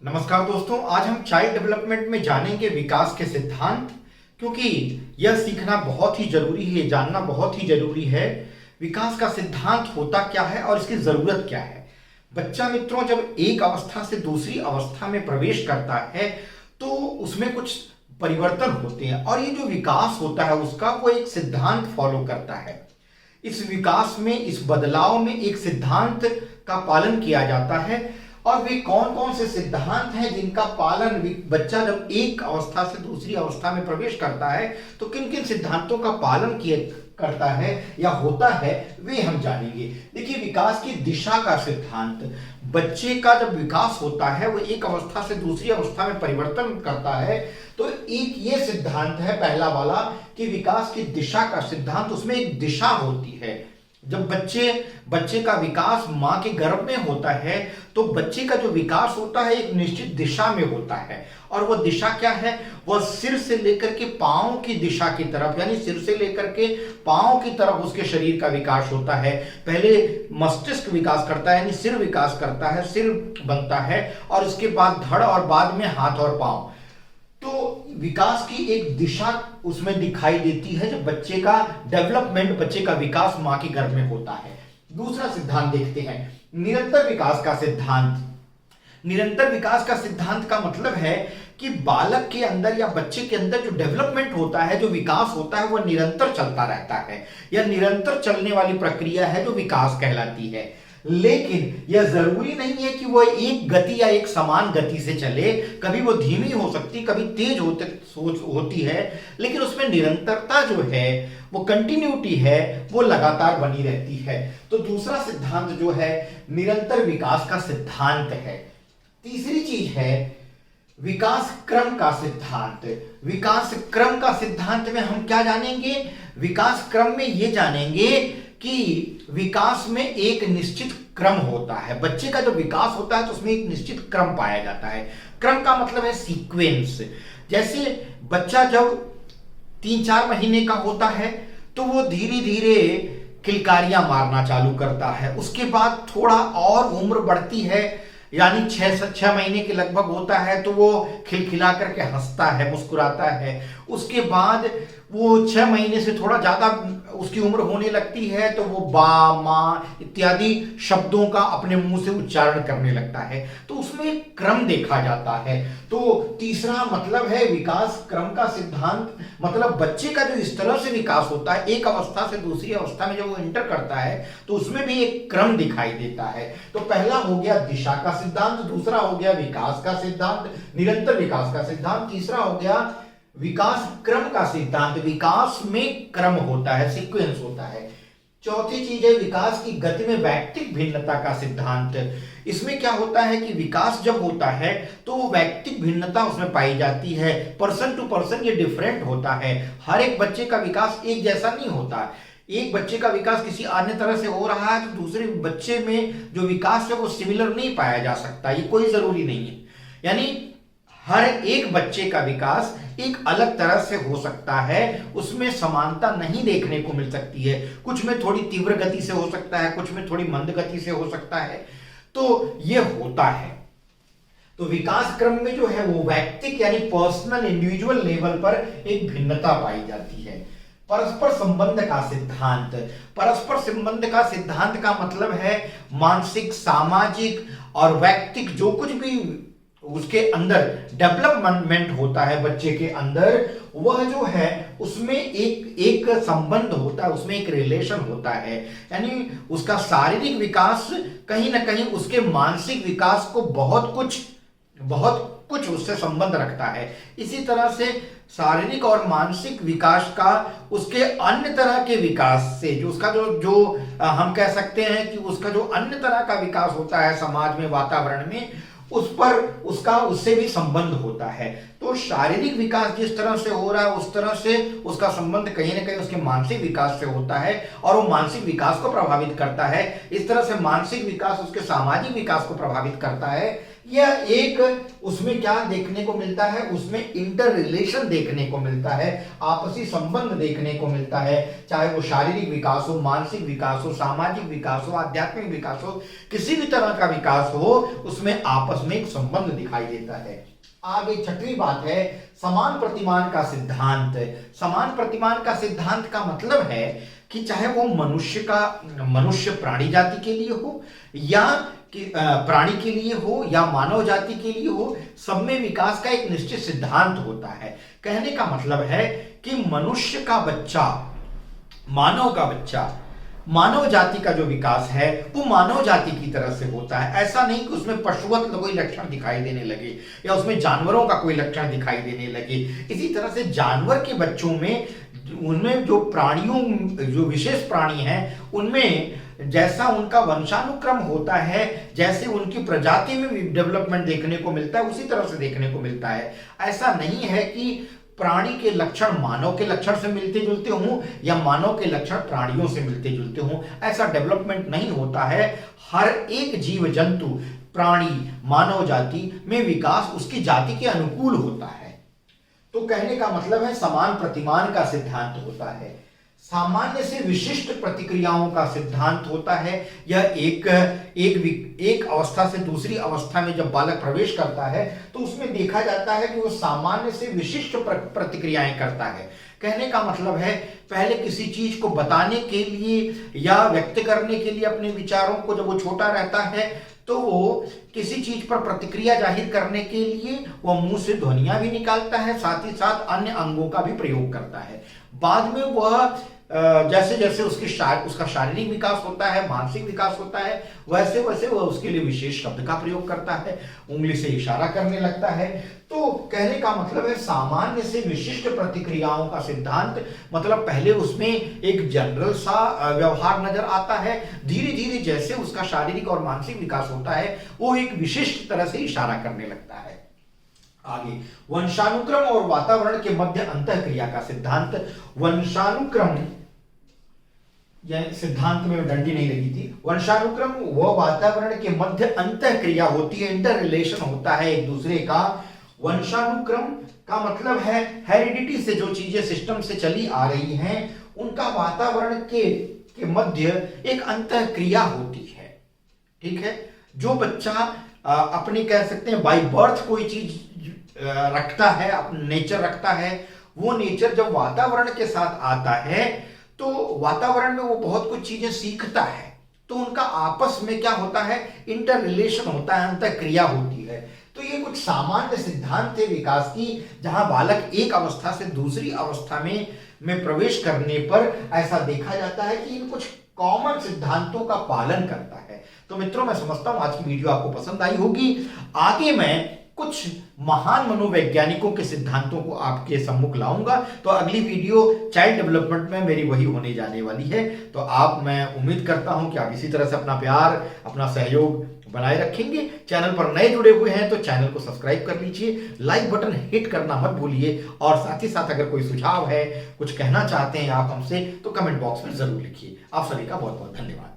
नमस्कार दोस्तों, आज हम चाइल्ड डेवलपमेंट में जानेंगे विकास के सिद्धांत। क्योंकि यह सीखना बहुत ही जरूरी है, जानना बहुत ही जरूरी है विकास का सिद्धांत होता क्या है और इसकी जरूरत क्या है। बच्चा मित्रों जब एक अवस्था से दूसरी अवस्था में प्रवेश करता है तो उसमें कुछ परिवर्तन होते हैं और ये जो विकास होता है उसका वो एक सिद्धांत फॉलो करता है। इस विकास में, इस बदलाव में एक सिद्धांत का पालन किया जाता है। और वे कौन कौन से सिद्धांत हैं जिनका पालन बच्चा जब एक अवस्था से दूसरी अवस्था में प्रवेश करता है तो किन किन सिद्धांतों का पालन किया करता है या होता है, वे हम जानेंगे। देखिए, विकास की दिशा का सिद्धांत, बच्चे का जब विकास होता है वो एक अवस्था से दूसरी अवस्था में परिवर्तन करता है तो एक ये सिद्धांत है पहला वाला कि विकास की दिशा का सिद्धांत। उसमें एक दिशा होती है। जब बच्चे का विकास मां के गर्भ में होता है तो बच्चे का जो विकास होता है एक निश्चित दिशा में होता है। और वह दिशा क्या है? वह सिर से लेकर के पांव की दिशा की तरफ, यानी सिर से लेकर के पांव की तरफ उसके शरीर का विकास होता है। पहले मस्तिष्क विकास करता है, यानी सिर विकास करता है, सिर बनता है, और इसके बाद धड़ और बाद में हाथ और पांव। तो विकास की एक दिशा उसमें दिखाई देती है जब बच्चे का डेवलपमेंट, बच्चे का विकास मां के गर्भ में होता है। दूसरा सिद्धांत देखते हैं, निरंतर विकास का सिद्धांत। निरंतर विकास का सिद्धांत का मतलब है कि बालक के अंदर या बच्चे के अंदर जो डेवलपमेंट होता है, जो विकास होता है, वह निरंतर चलता रहता है। यह निरंतर चलने वाली प्रक्रिया है जो विकास कहलाती है। लेकिन यह जरूरी नहीं है कि वह एक गति या एक समान गति से चले। कभी वो धीमी हो सकती, कभी तेज होती है, लेकिन उसमें निरंतरता जो है, वो कंटिन्यूटी है, वो लगातार बनी रहती है। तो दूसरा सिद्धांत जो है निरंतर विकास का सिद्धांत है। तीसरी चीज है विकास क्रम का सिद्धांत। विकास क्रम का सिद्धांत में हम क्या जानेंगे? विकास क्रम में ये जानेंगे कि विकास में एक निश्चित क्रम होता है। बच्चे का जो विकास होता है तो उसमें एक निश्चित क्रम पाया जाता है। क्रम का मतलब है सीक्वेंस। जैसे बच्चा जब 3-4 महीने का होता है तो वो धीरे धीरे किलकारियां मारना चालू करता है। उसके बाद थोड़ा और उम्र बढ़ती है, यानी 6 महीने के लगभग होता है तो वो खिलखिला करके हंसता है, मुस्कुराता है। उसके बाद वो 6 महीने से थोड़ा ज्यादा उसकी उम्र होने लगती है तो वो बा, माँ इत्यादि शब्दों का अपने मुंह से उच्चारण करने लगता है। तो उसमें एक क्रम देखा जाता है। तो तीसरा मतलब है विकास क्रम का सिद्धांत, मतलब बच्चे का जो इस तरह से विकास होता है, एक अवस्था से दूसरी अवस्था में जब वो एंटर करता है तो उसमें भी एक क्रम दिखाई देता है। तो पहला हो गया दिशा का सिद्धांत, दूसरा हो गया विकास का सिद्धांत, निरंतर विकास का सिद्धांत, तीसरा हो गया विकास क्रम का सिद्धांत। विकास में क्रम होता है, सीक्वेंस होता है। चौथी चीज है विकास की गति में वैयक्तिक भिन्नता का सिद्धांत। इसमें क्या होता है कि विकास जब होता है तो वैयक्तिक भिन्नता उसमें पाई जाती है। पर्सन टू पर्सन ये डिफरेंट होता है। हर एक बच्चे का विकास एक जैसा नहीं होता। एक बच्चे का विकास किसी अन्य तरह से हो रहा है तो दूसरे बच्चे में जो विकास है वो सिमिलर नहीं पाया जा सकता। ये कोई जरूरी नहीं है। यानी हर एक बच्चे का विकास एक अलग तरह से हो सकता है, उसमें समानता नहीं देखने को मिल सकती है। कुछ में थोड़ी तीव्र गति से हो सकता है, कुछ में थोड़ी मंद गति से हो सकता है। तो ये होता है। तो विकास क्रम में जो है वो वैयक्तिक यानी पर्सनल, इंडिविजुअल लेवल पर एक भिन्नता पाई जाती है। परस्पर संबंध का सिद्धांत। परस्पर संबंध का सिद्धांत का मतलब है मानसिक, सामाजिक और वैयक्तिक जो कुछ भी उसके अंदर डेवलपमेंट होता है बच्चे के अंदर, वह जो है उसमें एक संबंध होता है, उसमें एक रिलेशन होता है। यानी उसका शारीरिक विकास कहीं ना कहीं उसके मानसिक विकास को बहुत कुछ उससे संबंध रखता है। इसी तरह से शारीरिक और मानसिक विकास का उसके अन्य तरह के विकास से, जो उसका जो हम कह सकते हैं कि उसका जो अन्य तरह का विकास होता है समाज में, वातावरण में, उस पर उससे भी संबंध होता है। तो शारीरिक विकास जिस तरह से हो रहा है उस तरह से उसका संबंध कहीं ना कहीं उसके मानसिक विकास से होता है और वो मानसिक विकास को प्रभावित करता है। इस तरह से मानसिक विकास उसके सामाजिक विकास को प्रभावित करता है। यह एक उसमें क्या देखने को मिलता है, उसमें इंटर रिलेशन देखने को मिलता है, आपसी संबंध देखने को मिलता है, चाहे वो शारीरिक विकास हो, मानसिक विकास हो, सामाजिक विकास हो, आध्यात्मिक विकास हो, किसी भी तरह का विकास हो, उसमें आपस में एक संबंध दिखाई देता है। आगे छठवीं बात है समान प्रतिमान का सिद्धांत। समान प्रतिमान का सिद्धांत का मतलब है कि चाहे वो मनुष्य प्राणी जाति के लिए हो या कि प्राणी के लिए हो या मानव जाति के लिए हो, सब में विकास का एक निश्चित सिद्धांत होता है। कहने का मतलब है कि मनुष्य का बच्चा, मानव जाति का जो विकास है वो मानव जाति की तरह से होता है। ऐसा नहीं कि उसमें पशुवत कोई लक्षण दिखाई देने लगे या उसमें जानवरों का कोई लक्षण दिखाई देने लगे। इसी तरह से जानवर के बच्चों में, उनमें जो प्राणियों, जो विशेष प्राणी हैं, उनमें जैसा उनका वंशानुक्रम होता है, जैसे उनकी प्रजाति में डेवलपमेंट देखने को मिलता है, उसी तरह से देखने को मिलता है। ऐसा नहीं है कि प्राणी के लक्षण मानव के लक्षण से मिलते जुलते हों या मानव के लक्षण प्राणियों से मिलते जुलते हों, ऐसा डेवलपमेंट नहीं होता है। हर एक जीव जंतु, प्राणी, मानव जाति में विकास उसकी जाति के अनुकूल होता है। तो कहने का मतलब है समान प्रतिमान का सिद्धांत होता है, सामान्य से विशिष्ट प्रतिक्रियाओं का सिद्धांत होता है। यह एक अवस्था से दूसरी अवस्था में जब बालक प्रवेश करता है तो उसमें देखा जाता है कि वो सामान्य से विशिष्ट प्रतिक्रियाएं करता है। कहने का मतलब है पहले किसी चीज को बताने के लिए या व्यक्त करने के लिए अपने विचारों को, जब वो छोटा रहता है तो वो किसी चीज पर प्रतिक्रिया जाहिर करने के लिए वो मुंह से ध्वनियां भी निकालता है, साथ ही साथ अन्य अंगों का भी प्रयोग करता है। बाद में वह जैसे जैसे उसका शारीरिक विकास होता है, मानसिक विकास होता है, वैसे वैसे वह उसके लिए विशेष शब्द का प्रयोग करता है, उंगली से इशारा करने लगता है। तो कहने का मतलब है सामान्य से विशिष्ट प्रतिक्रियाओं का सिद्धांत, मतलब पहले उसमें एक जनरल सा व्यवहार नजर आता है, धीरे धीरे जैसे उसका शारीरिक और मानसिक विकास होता है वो एक विशिष्ट तरह से इशारा करने लगता है। आगे वंशानुक्रम और वातावरण के मध्य अंतःक्रिया का सिद्धांत। वंशानुक्रम, सिद्धांत में डंडी नहीं लगी थी। वंशानुक्रम व वातावरण के मध्य अंतःक्रिया होती है, इंटर रिलेशन होता है एक दूसरे का। वंशानुक्रम का मतलब है हेरिडिटी से जो चीजें सिस्टम से चली आ रही हैं उनका वातावरण के मध्य एक अंतःक्रिया होती है। ठीक है, जो बच्चा अपने कह सकते हैं बाय बर्थ कोई चीज रखता है, अपना नेचर रखता है, वो नेचर जब वातावरण के साथ आता है तो वातावरण में वो बहुत कुछ चीजें सीखता है, तो उनका आपस में क्या होता है, इंटर रिलेशन होता है, अंतःक्रिया होती है। तो ये कुछ सामान्य सिद्धांत थे विकास की, जहां बालक एक अवस्था से दूसरी अवस्था में प्रवेश करने पर ऐसा देखा जाता है कि इन कुछ कॉमन सिद्धांतों का पालन करता है। तो मित्रों, मैं समझता हूं आज की वीडियो आपको पसंद आई होगी। आगे मैं कुछ महान मनोवैज्ञानिकों के सिद्धांतों को आपके सम्मुख लाऊंगा। तो अगली वीडियो चाइल्ड डेवलपमेंट में मेरी वही होने जाने वाली है। तो मैं उम्मीद करता हूं कि आप इसी तरह से अपना प्यार, अपना सहयोग बनाए रखेंगे। चैनल पर नए जुड़े हुए हैं तो चैनल को सब्सक्राइब कर लीजिए, लाइक बटन हिट करना मत भूलिए, और साथ ही साथ अगर कोई सुझाव है, कुछ कहना चाहते हैं आप हमसे, तो कमेंट बॉक्स में जरूर लिखिए। आप सभी का बहुत बहुत धन्यवाद।